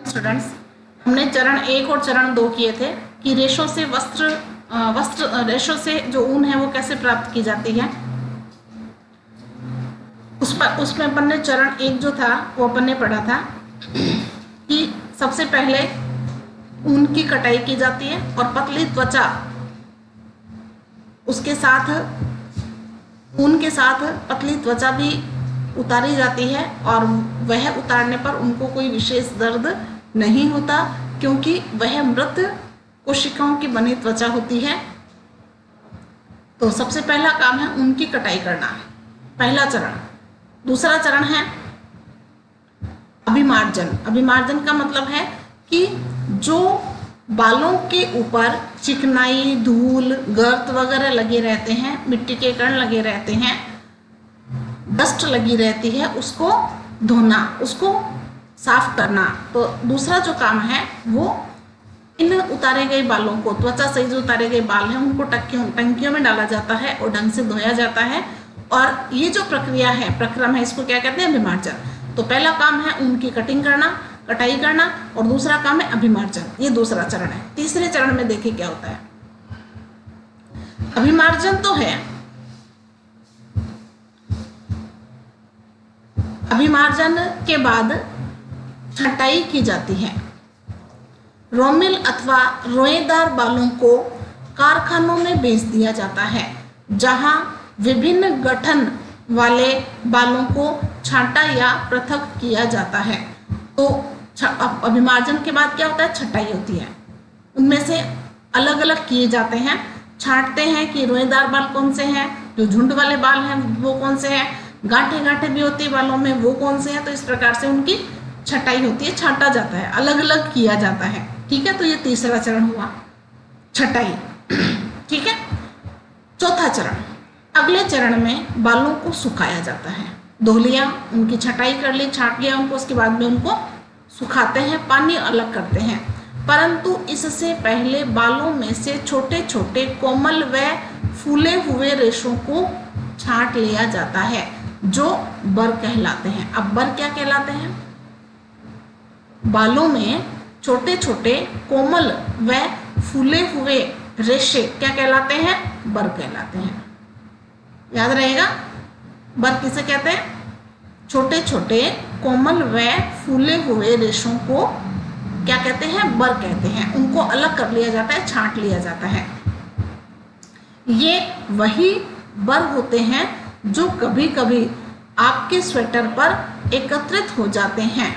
Students, हमने चरण 1 और चरण 2 किए थे कि रेशों से रेशों से जो ऊन है वो कैसे प्राप्त की जाती है। उसमें अपन ने चरण 1 जो था वो अपन ने पढ़ा था कि सबसे पहले ऊन की कटाई की जाती है और पतली त्वचा उसके साथ ऊन के साथ पतली त्वचा भी उतारी जाती है और वह उतारने पर उनको कोई विशेष दर्द नहीं होता क्योंकि वह मृत कोशिकाओं की बनी त्वचा होती है। तो सबसे पहला काम है ऊन की कटाई करना, पहला चरण। दूसरा चरण है अभिमार्जन। अभिमार्जन का मतलब है कि जो बालों के ऊपर चिकनाई, धूल, गर्त वगैरह लगे रहते हैं, मिट्टी के कण लगे रहते हैं, डस्ट लगी रहती है, उसको धोना, उसको साफ करना। तो दूसरा जो काम है वो इन उतारे गए बालों को, त्वचा से जो उतारे गए बाल हैं उनको टंकियों में डाला जाता है और ढंग से धोया जाता है। और ये जो प्रक्रिया है, प्रक्रम है, इसको क्या कहते हैं? अभिमार्जन। तो पहला काम है ऊन की कटाई करना और दूसरा काम है अभिमार्जन। ये दूसरा चरण है। तीसरे चरण में देखिए क्या होता है। अभिमार्जन तो है, अभिमार्जन के बाद छटाई की जाती है। रोमिल अथवा रोएदार बालों को कारखानों में बेच दिया जाता है जहां विभिन्न गठन वाले बालों को छांटा या पृथक किया जाता है। तो अभिमार्जन के बाद क्या होता है? छटाई होती है। उनमें से अलग अलग किए जाते हैं, छांटते हैं कि रोएदार बाल कौन से हैं, जो झुंड वाले बाल हैं वो कौन से हैं, गांठे गांठे भी होती है बालों में वो कौन से हैं। तो इस प्रकार से उनकी छटाई होती है, छांटा जाता है, अलग अलग किया जाता है। ठीक है, तो ये तीसरा चरण हुआ, छटाई। ठीक है। चौथा चरण, अगले चरण में बालों को सुखाया जाता है। धो लिया, उनकी छटाई कर ली, छांट लिया उनको, उसके बाद में उनको सुखाते हैं, पानी अलग करते हैं। परंतु इससे पहले बालों में से छोटे छोटे कोमल व फूले हुए रेशों को छांट लिया जाता है जो बर कहलाते हैं। अब बर क्या कहलाते हैं? बालों में छोटे छोटे कोमल व फूले हुए रेशे क्या कहलाते हैं? बर कहलाते हैं। याद रहेगा, बर किसे कहते हैं? छोटे छोटे कोमल व फूले हुए रेशों को क्या कहते हैं? बर कहते हैं। उनको अलग कर लिया जाता है, छांट लिया जाता है। ये वही बर होते हैं जो कभी कभी आपके स्वेटर पर एकत्रित हो जाते हैं।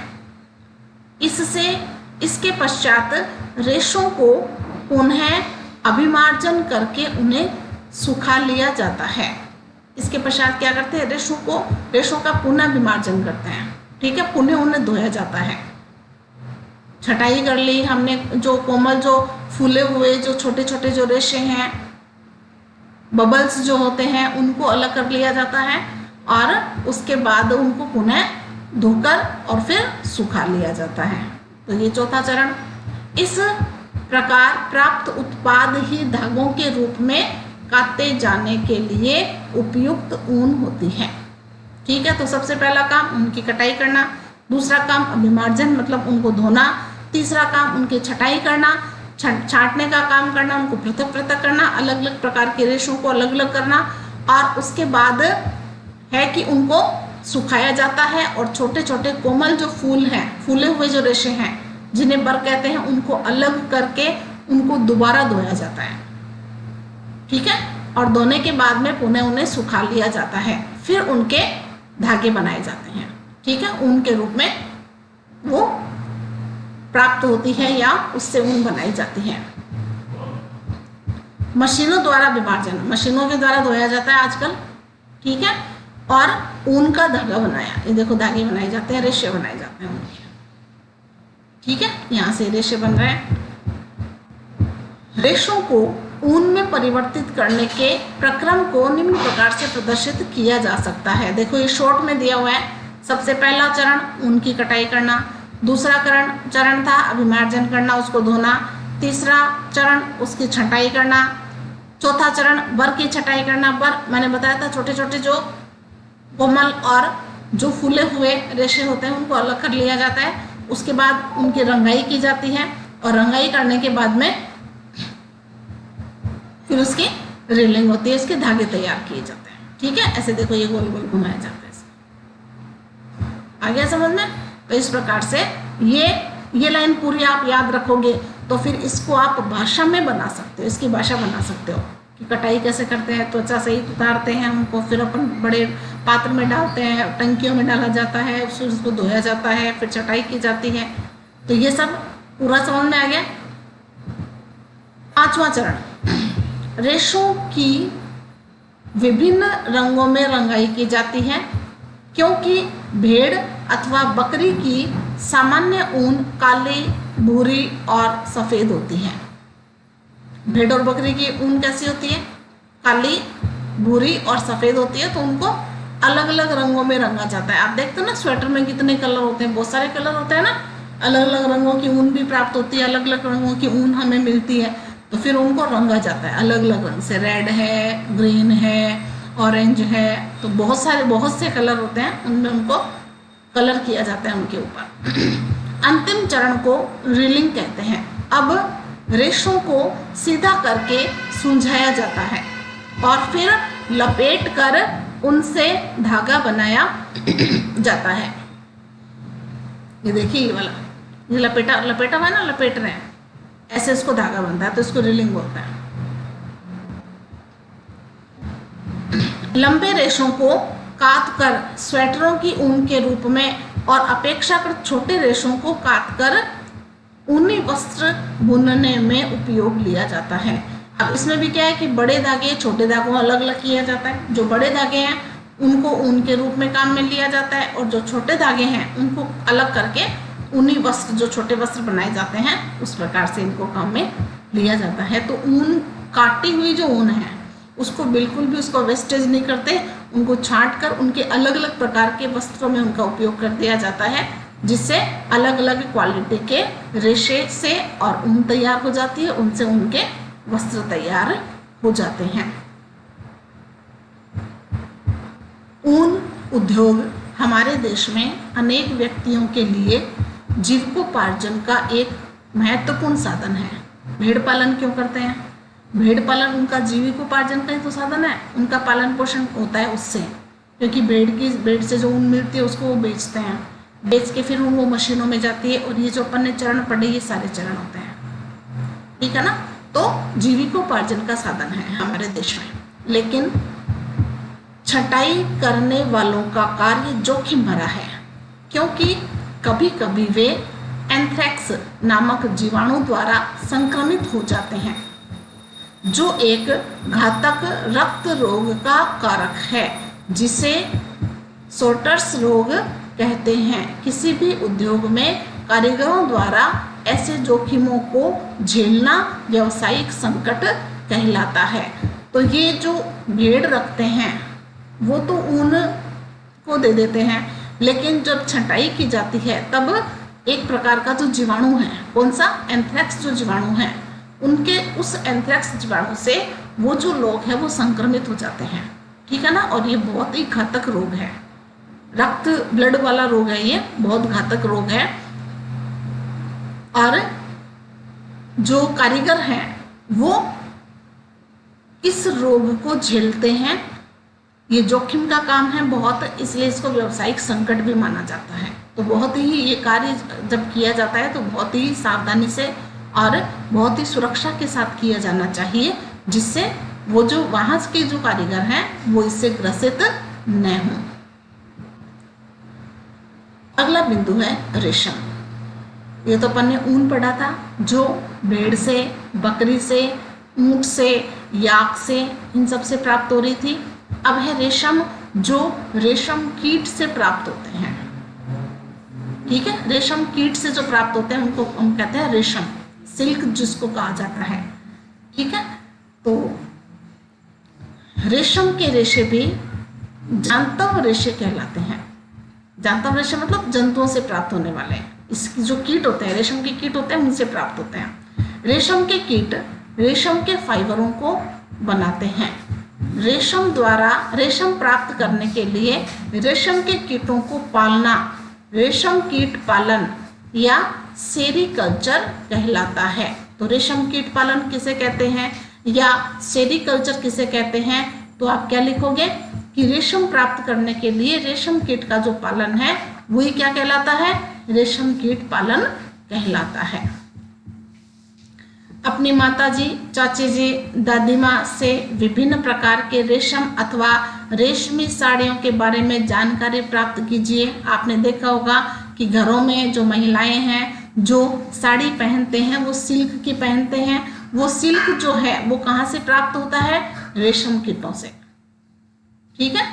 इसके पश्चात रेशों को पुनः अभिमार्जन करके उन्हें सुखा लिया जाता है। इसके पश्चात क्या करते हैं? रेशों का पुनः अभिमार्जन करते हैं। ठीक है, पुनः उन्हें धोया जाता है। छटाई कर ली हमने, जो कोमल, जो फूले हुए, जो छोटे छोटे जो रेशे हैं, बबल्स जो होते हैं, उनको अलग कर लिया जाता है और उसके बाद उनको पुनः धोकर और फिर सुखा लिया जाता है। तो ये चौथा चरण। इस प्रकार प्राप्त उत्पाद ही धागों के रूप में काटे जाने के लिए उपयुक्त ऊन होती है। ठीक है, तो सबसे पहला काम उनकी कटाई करना, दूसरा काम अभिमार्जन मतलब उनको धोना, तीसरा काम उनकी छटाई करना, छांटने का काम करना, उनको पृथक पृथक करना, अलग अलग प्रकार के रेशों को अलग अलग करना, और उसके बाद है कि उनको सुखाया जाता है और छोटे छोटे कोमल जो फूल हैं, फूले हुए जो रेशे हैं जिन्हें बर कहते हैं, उनको अलग करके उनको दोबारा धोया जाता है। ठीक है, और धोने के बाद में पुनः उन्हें सुखा लिया जाता है, फिर उनके धागे बनाए जाते हैं। ठीक है, ऊन के रूप में वो प्राप्त होती है या उससे ऊन बनाई जाती है। मशीनों द्वारा विभाजन, मशीनों के द्वारा धोया जाता है आजकल। ठीक है, और ऊन का धागा बनाया, ये देखो धागे बनाए जाते हैं, रेशे बनाए जाते हैं उनके। ठीक है, यहाँ से रेशे बन रहे हैं। रेशों को ऊन में परिवर्तित करने के प्रक्रम को निम्न प्रकार से प्रदर्शित किया जा सकता है। देखो ये शॉर्ट में दिया हुआ है। सबसे पहला चरण ऊन की कटाई करना, दूसरा चरण था अभिमार्जन करना, उसको धोना, तीसरा चरण उसकी छटाई करना, चौथा चरण बर की छटाई करना। बर मैंने बताया था छोटे छोटे जो कोमल और जो फूले हुए रेशे होते हैं उनको अलग कर लिया जाता है। उसके बाद उनकी रंगाई की जाती है और रंगाई करने के बाद में फिर उसकी रेलिंग होती है, उसके धागे तैयार किए जाते हैं। ठीक है, ऐसे देखो ये गोल गोल घुमाया जाता है। आ गया समझ में? तो इस प्रकार से ये लाइन पूरी आप याद रखोगे तो फिर इसको आप भाषा में बना सकते हो, इसकी भाषा बना सकते हो कि कटाई कैसे करते हैं, त्वचा सहित उतारते हैं उनको, फिर अपन बड़े पात्र में डालते हैं, टंकियों में डाला जाता है, फिर उसको धोया जाता है, फिर छटाई की जाती है। तो ये सब पूरा समझ में आ गया। 5वां चरण, रेशों की विभिन्न रंगों में रंगाई की जाती है, क्योंकि भेड़ अथवा बकरी की सामान्य ऊन काली, भूरी और सफ़ेद होती है। भेड़ और बकरी की ऊन कैसी होती है? काली, भूरी और सफ़ेद होती है। तो उनको अलग अलग रंगों में रंगा जाता है। आप देखते हो ना स्वेटर में कितने कलर होते हैं, बहुत सारे कलर होते हैं ना। अलग अलग रंगों की ऊन भी प्राप्त होती है, अलग अलग रंगों की ऊन हमें मिलती है, तो फिर उनको रंगा जाता है अलग अलग रंग से। रेड है, ग्रीन है, ऑरेंज है, तो बहुत से कलर होते हैं, उनमें उनको कलर किया जाता है उनके ऊपर। अंतिम चरण को रीलिंग कहते हैं। अब रेशों को सीधा करके सुलझाया जाता है और फिर लपेट कर उनसे धागा बनाया जाता है। ये देखिए ये वाला, ये लपेटा हुआ है ना, लपेट रहे हैं, ऐसे इसको धागा बनता है, तो इसको रीलिंग बोलते हैं। लंबे रेशों को काट कर स्वेटरों की ऊन के रूप में और अपेक्षाकृत छोटे रेशों को काट कर ऊनी वस्त्र बुनने में उपयोग लिया जाता है। अब इसमें भी क्या है कि बड़े धागे छोटे धागों को अलग अलग किया जाता है। जो बड़े धागे हैं उनको ऊन के रूप में काम में लिया जाता है और जो छोटे धागे हैं उनको अलग करके ऊनी वस्त्र, जो छोटे वस्त्र बनाए जाते हैं, उस प्रकार से इनको काम में लिया जाता है। तो ऊन, काटी हुई जो ऊन है उसको बिल्कुल भी उसको वेस्टेज नहीं करते, उनको छांट कर उनके अलग अलग प्रकार के वस्त्रों में उनका उपयोग कर दिया जाता है, जिससे अलग अलग क्वालिटी के रेशे से और ऊन तैयार हो जाती है, उनसे उनके वस्त्र तैयार हो जाते हैं। ऊन उद्योग हमारे देश में अनेक व्यक्तियों के लिए जीविकोपार्जन का एक महत्वपूर्ण साधन है। भेड़ पालन क्यों करते हैं? भेड़ पालन उनका जीविकोपार्जन का ही तो साधन है, उनका पालन पोषण होता है उससे, क्योंकि भेड़ से जो ऊन मिलती है उसको वो बेचते हैं, बेच के फिर वो मशीनों में जाती है। और ये जो अपन ने चरण पढ़े, ये सारे चरण होते हैं, ठीक है ना। तो जीविकोपार्जन का साधन है हमारे देश में। लेकिन छटाई करने वालों का कार्य जोखिम भरा है, क्योंकि कभी कभी वे एंथ्रेक्स नामक जीवाणु द्वारा संक्रमित हो जाते हैं, जो एक घातक रक्त रोग का कारक है, जिसे सोटर्स रोग कहते हैं। किसी भी उद्योग में कारीगरों द्वारा ऐसे जोखिमों को झेलना व्यावसायिक संकट कहलाता है। तो ये जो भेड़ रखते हैं वो तो ऊन को दे देते हैं, लेकिन जब छटाई की जाती है तब एक प्रकार का जो जीवाणु है, कौन सा? एंथ्रेक्स जो जीवाणु है, उनके उस एंथ्रेक्स जीवाणु से वो जो लोग हैं वो संक्रमित हो जाते हैं, ठीक है ना। और ये बहुत ही घातक रोग है, रक्त ब्लड वाला रोग है, ये बहुत घातक रोग है। और जो कारीगर हैं वो इस रोग को झेलते हैं, ये जोखिम का काम है बहुत, इसलिए इसको व्यावसायिक संकट भी माना जाता है। तो बहुत ही ये कार्य जब किया जाता है तो बहुत ही सावधानी से और बहुत ही सुरक्षा के साथ किया जाना चाहिए, जिससे वो जो वहाँ के जो कारीगर हैं वो इससे ग्रसित न हों। अगला बिंदु है रेशम। ये तो अपन ने ऊन पढ़ा था, जो भेड़ से, बकरी से, ऊंट से, याक से, इन सब से प्राप्त हो रही थी। अब है रेशम, जो रेशम कीट से प्राप्त होते हैं, ठीक है। रेशम कीट से जो प्राप्त होते हैं उनको हम कहते हैं रेशम, सिल्क जिसको कहा जाता है, ठीक है। तो रेशम के रेशे भी जांतव रेशे कहलाते हैं। जांतव रेशे मतलब जंतुओं से प्राप्त होने वाले हैं। इसकी जो कीट होते हैं, रेशम के कीट होते हैं, उनसे प्राप्त होते हैं। रेशम के कीट रेशम के फाइबरों को बनाते हैं। रेशम द्वारा रेशम प्राप्त करने के लिए रेशम के कीटों को पालना रेशम कीट पालन या सेरीकल्चर कहलाता है। तो रेशम कीट पालन किसे कहते हैं या सेरीकल्चर किसे कहते हैं, तो आप क्या लिखोगे कि रेशम प्राप्त करने के लिए रेशम कीट का जो पालन है वही क्या कहलाता है, रेशम कीट पालन कहलाता है। अपनी माताजी, चाची जी, दादी माँ से विभिन्न प्रकार के रेशम अथवा रेशमी साड़ियों के बारे में जानकारी प्राप्त कीजिए। आपने देखा होगा कि घरों में जो महिलाएं हैं जो साड़ी पहनते हैं वो सिल्क की पहनते हैं। वो सिल्क जो है वो कहाँ से प्राप्त होता है, रेशम कीटों से। ठीक है,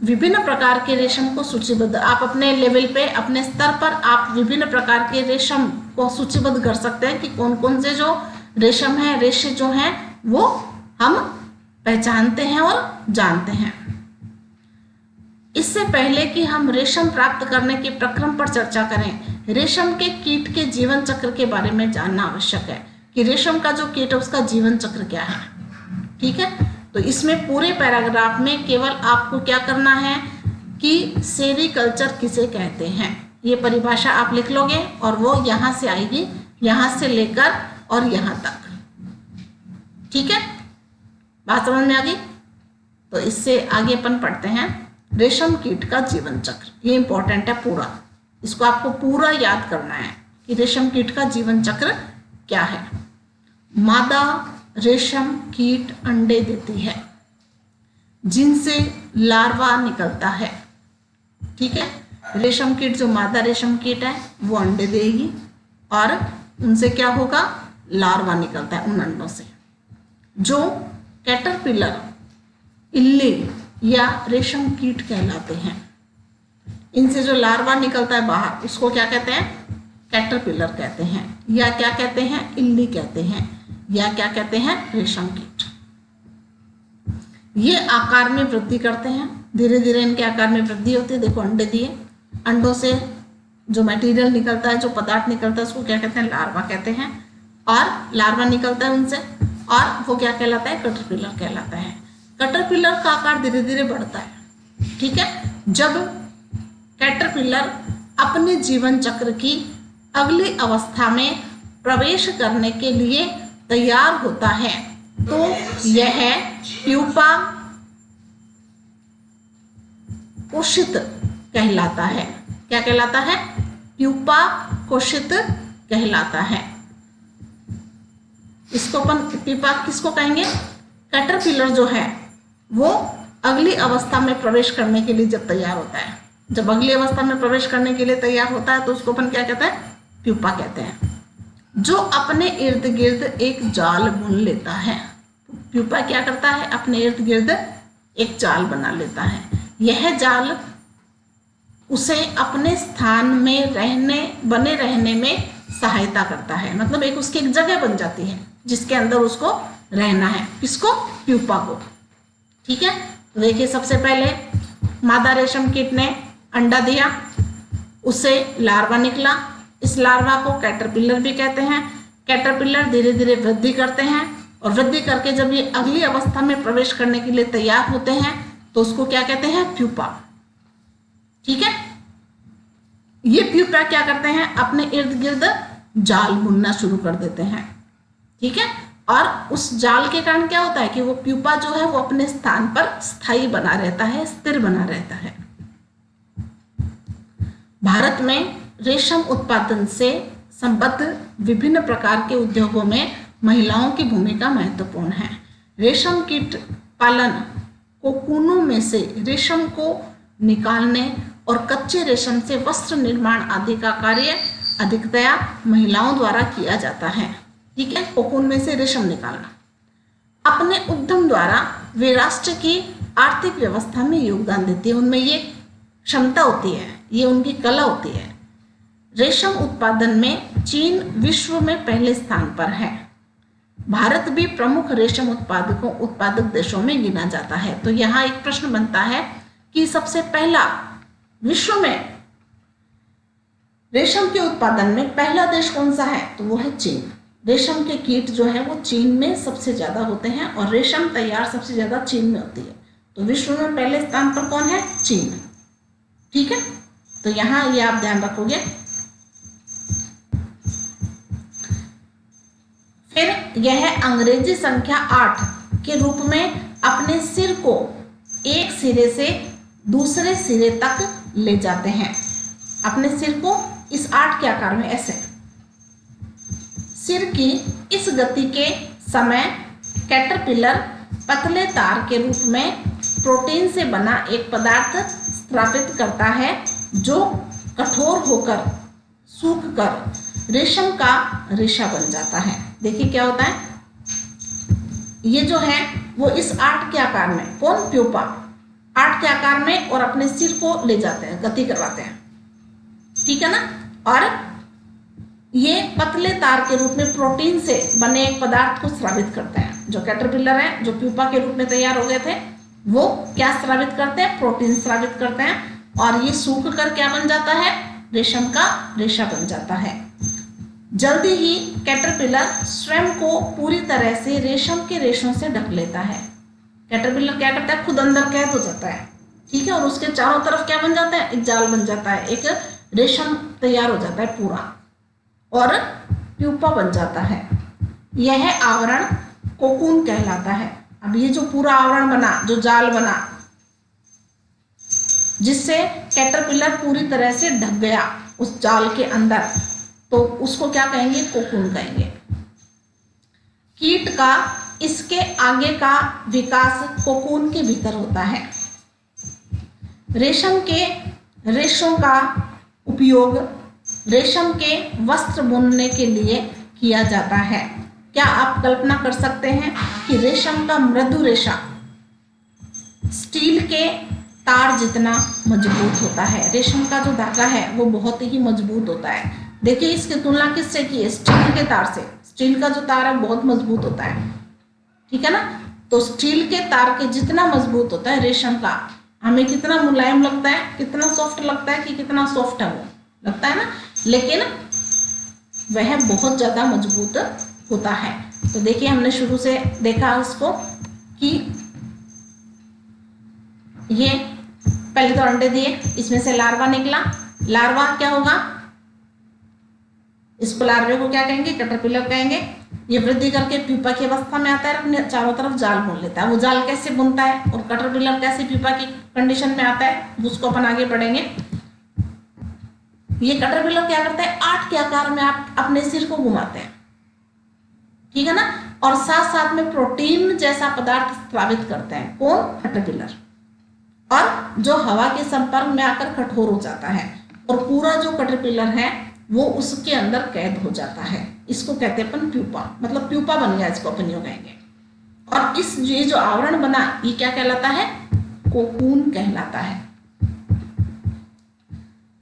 विभिन्न प्रकार के रेशम को सूचीबद्ध, आप अपने लेवल पे, अपने स्तर पर आप विभिन्न प्रकार के रेशम को सूचीबद्ध कर सकते हैं कि कौन कौन से जो रेशम है, रेशे जो हैं वो हम पहचानते हैं और जानते हैं। इससे पहले कि हम रेशम प्राप्त करने के प्रक्रम पर चर्चा करें, रेशम के कीट के जीवन चक्र के बारे में जानना आवश्यक है कि रेशम का जो कीट है उसका जीवन चक्र क्या है। ठीक है, तो इसमें पूरे पैराग्राफ में केवल आपको क्या करना है कि सेरीकल्चर किसे कहते हैं, ये परिभाषा आप लिख लोगे और वो यहाँ से आएगी, यहाँ से लेकर और यहाँ तक। ठीक है, बात समझ में आ गई। तो इससे आगे अपन पढ़ते हैं रेशम कीट का जीवन चक्र। ये इंपॉर्टेंट है पूरा, इसको आपको पूरा याद करना है कि रेशम कीट का जीवन चक्र क्या है। मादा रेशम कीट अंडे देती है जिनसे लार्वा निकलता है। ठीक है, रेशम कीट जो मादा रेशम कीट है वो अंडे देगी और उनसे क्या होगा, लार्वा निकलता है उन अंडों से, जो कैटरपिलर, इल्ली या रेशम कीट कहलाते हैं। इनसे जो लार्वा निकलता है बाहर उसको क्या कहते हैं, कैटरपिलर कहते हैं, या क्या कहते हैं, इल्ली कहते हैं, या क्या कहते हैं, रेशम कीट। ये आकार में वृद्धि करते हैं, धीरे धीरे इनके आकार में वृद्धि होती है। देखो अंडे दिए, अंडों से जो मटेरियल निकलता है, जो पदार्थ निकलता है उसको क्या कहते हैं, लार्वा कहते हैं, और लार्वा निकलता है उनसे और वो क्या कहलाता है, कैटरपिलर कहलाता है। कैटरपिलर का आकार धीरे धीरे बढ़ता है। ठीक है, जब कैटरपिलर अपने जीवन चक्र की अगली अवस्था में प्रवेश करने के लिए तैयार होता है तो यह प्यूपा कोशित कहलाता है। क्या कहलाता है, प्यूपा कोशित कहलाता है। इसको अपन प्यूपा किसको कहेंगे, कैटरपिलर जो है वो अगली अवस्था में प्रवेश करने के लिए जब तैयार होता है, जब अगली अवस्था में प्रवेश करने के लिए तैयार होता है तो उसको अपन क्या कहते हैं, प्यूपा कहते हैं, जो अपने इर्द गिर्द एक जाल बुन लेता है। प्यूपा क्या करता है, अपने इर्द गिर्द एक जाल बना लेता है। यह जाल उसे अपने स्थान में बने रहने में सहायता करता है, मतलब एक उसकी एक जगह बन जाती है जिसके अंदर उसको रहना है। किसको, प्यूपा को। ठीक है, तो देखिए सबसे पहले मादा रेशम कीट ने अंडा दिया, उससे लार्वा निकला, इस लार्वा को कैटरपिलर भी कहते हैं। कैटरपिलर धीरे धीरे वृद्धि करते हैं और वृद्धि करके जब ये अगली अवस्था में प्रवेश करने के लिए तैयार होते हैं तो उसको क्या कहते हैं, प्यूपा। ठीक है, ये प्यूपा क्या करते हैं, अपने इर्द गिर्द जाल बुनना शुरू कर देते हैं। ठीक है, और उस जाल के कारण क्या होता है कि वो प्यूपा जो है वो अपने स्थान पर स्थायी बना रहता है, स्थिर बना रहता है। भारत में रेशम उत्पादन से संबद्ध विभिन्न प्रकार के उद्योगों में महिलाओं की भूमिका महत्वपूर्ण है। रेशम कीट पालन कोकूनों में से रेशम को निकालने और कच्चे रेशम से वस्त्र निर्माण आदि का कार्य अधिकतया महिलाओं द्वारा किया जाता है। ठीक है, कोकून में से रेशम निकालना। अपने उद्यम द्वारा वे राष्ट्र की आर्थिक व्यवस्था में योगदान देती है, उनमें ये क्षमता होती है, ये उनकी कला होती है। रेशम उत्पादन में चीन विश्व में पहले स्थान पर है। भारत भी प्रमुख रेशम उत्पादक देशों में गिना जाता है। तो यहाँ एक प्रश्न बनता है कि सबसे पहला विश्व में रेशम के उत्पादन में पहला देश कौन सा है, तो वो है चीन। रेशम के कीट जो है वो चीन में सबसे ज्यादा होते हैं और रेशम तैयार सबसे ज्यादा चीन में होती है। तो विश्व में पहले स्थान पर कौन है, चीन। ठीक है, तो यहाँ ये आप ध्यान रखोगे। यह अंग्रेजी संख्या 8 के रूप में अपने सिर को एक सिरे से दूसरे सिरे तक ले जाते हैं। अपने सिर को इस 8 के आकार में ऐसे। सिर की इस गति के समय कैटरपिलर पतले तार के रूप में प्रोटीन से बना एक पदार्थ स्रावित करता है जो कठोर होकर सूखकर रेशम का रेशा बन जाता है। देखिए क्या होता है, ये जो है वो इस 8 के आकार में, कौन, प्यूपा 8 के आकार में, और अपने सिर को ले जाते हैं, गति करवाते हैं, ठीक है ना। और ये पतले तार के रूप में प्रोटीन से बने एक पदार्थ को स्रावित करते हैं। जो कैटरपिलर है, जो प्यूपा के रूप में तैयार हो गए थे, वो क्या स्रावित करते हैं, प्रोटीन स्रावित करते हैं, और ये सूख कर क्या बन जाता है, रेशम का रेशा बन जाता है। जल्दी ही कैटरपिलर स्वयं को पूरी तरह से रेशम के रेशों से ढक लेता है। कैटरपिलर क्या करता है, खुद अंदर कैद हो जाता है, ठीक है, और उसके चारों तरफ क्या बन जाता है, एक जाल बन जाता है, एक रेशम तैयार हो जाता है पूरा, और प्यूपा बन जाता है। यह आवरण कोकून कहलाता है। अब ये जो पूरा आवरण बना, जो जाल बना, जिससे कैटरपिलर पूरी तरह से ढक गया उस जाल के अंदर, तो उसको क्या कहेंगे, कोकून कहेंगे। कीट का इसके आगे का विकास कोकून के भीतर होता है। रेशम के रेशों का उपयोग रेशम के वस्त्र बुनने के लिए किया जाता है। क्या आप कल्पना कर सकते हैं कि रेशम का मृदु रेशा स्टील के तार जितना मजबूत होता है। रेशम का जो धागा है वो बहुत ही मजबूत होता है। देखिए इसकी तुलना किससे की है, स्टील के तार से। स्टील का जो तार है बहुत मजबूत होता है, ठीक है ना। तो स्टील के तार के जितना मजबूत होता है रेशम का, हमें कितना मुलायम लगता है, कितना सॉफ्ट लगता है, कि कितना सॉफ्ट है वो लगता है ना, लेकिन वह बहुत ज्यादा मजबूत होता है। तो देखिए हमने शुरू से देखा इसको कि ये पहले तो अंडे दिए, इसमें से लार्वा निकला। लार्वा क्या होगा, इसको लार्वे को क्या कहेंगे, कैटरपिलर कहेंगे। ये वृद्धि करके प्यूपा की अवस्था में आता है, अपने चारों तरफ जाल बुन लेता है। वो जाल कैसे बुनता है और कैटरपिलर कैसे प्यूपा की कंडीशन में आता है, उसको अपन आगे पढ़ेंगे। ये कैटरपिलर क्या करता है, 8 के आकार में आप अपने सिर को घुमाते हैं, ठीक है ना, और साथ साथ में प्रोटीन जैसा पदार्थ स्रावित करते हैं। कौन, कैटरपिलर। और जो हवा के संपर्क में आकर कठोर हो जाता है, और पूरा जो कैटरपिलर है वो उसके अंदर कैद हो जाता है। इसको कहते हैं अपन प्यूपा, मतलब प्यूपा बन गया, इसको अपन यूं कहेंगे। और इस ये जो आवरण बना, ये क्या कहलाता है, कोकून कहलाता है।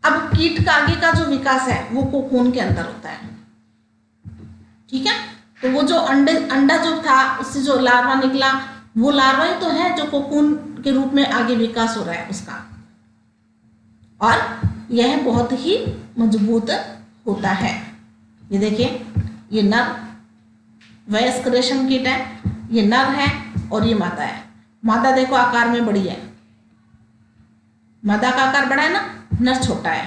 अब कीट का आगे का जो विकास है वो कोकून के अंदर होता है, ठीक है। तो वो जो अंडा जो था, उससे जो लार्वा निकला, वो लार्वा ही तो है जो कोकून के रूप में आगे विकास हो रहा है उसका। और यह बहुत ही मजबूत होता है। ये देखिए, ये नर वयस्क रेशम कीट है, ये नर है और ये मादा है। मादा देखो आकार में बड़ी है, मादा का आकार बड़ा है ना, नर छोटा है,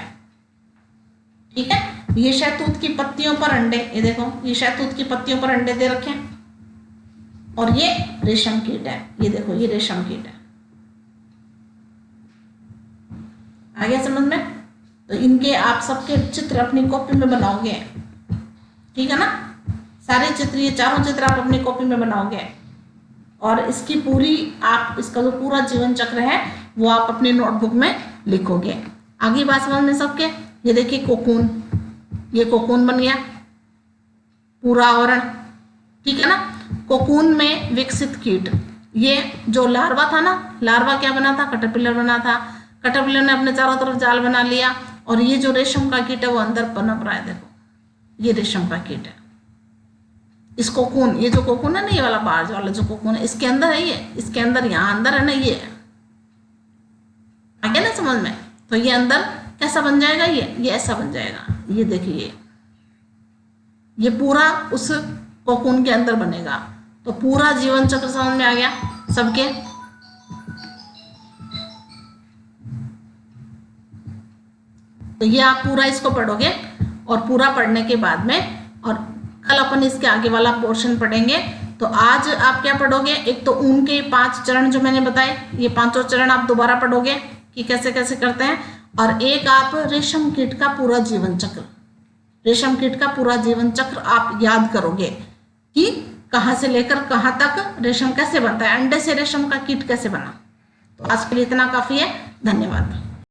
ठीक है। ये शहतूत की पत्तियों पर अंडे, ये देखो ये शहतूत की पत्तियों पर अंडे दे रखे हैं, और ये रेशम कीट है, ये देखो ये रेशम कीट है। आ गया समझ में। तो इनके आप सबके चित्र अपनी कॉपी में बनाओगे, ठीक है ना। सारे चित्र, ये चारों चित्र आप अपनी कॉपी में बनाओगे, और इसकी पूरी आप, इसका जो पूरा जीवन चक्र है वो आप अपनी नोटबुक में लिखोगे। आगे बात समझ में सबके। ये देखिए कोकून, ये कोकून बन गया पूरा आवरण, ठीक है ना। कोकून में विकसित कीट, ये जो लार्वा था ना, लार्वा क्या बना था, कैटरपिलर बना था। कैटरपिलर ने अपने चारों तरफ जाल बना लिया, और ये जो रेशम का कीट है वो अंदर पनप रहा है। देखो ये रेशम का कीट है। इस कोकून, ये जो कोकून है ना, ये वाला बाहर वाला जो कोकून है, इसके अंदर है, ये इसके अंदर, यहाँ अंदर है ना, ये आ गया ना समझ में। तो ये अंदर कैसा बन जाएगा, ये ऐसा बन जाएगा। ये देखिए ये पूरा उस कोकून के अंदर बनेगा। तो पूरा जीवन चक्र समझ में आ गया सबके। तो ये आप पूरा इसको पढ़ोगे, और पूरा पढ़ने के बाद में, और कल अपन इसके आगे वाला पोर्शन पढ़ेंगे। तो आज आप क्या पढ़ोगे, एक तो ऊन के 5 चरण जो मैंने बताए, ये 5 चरण आप दोबारा पढ़ोगे कि कैसे कैसे करते हैं, और एक आप रेशम कीट का पूरा जीवन चक्र, रेशम कीट का पूरा जीवन चक्र आप याद करोगे कि कहाँ से लेकर कहाँ तक रेशम कैसे बनता है, अंडे से रेशम का कीट कैसे बना। तो आज के लिए इतना काफी है। धन्यवाद।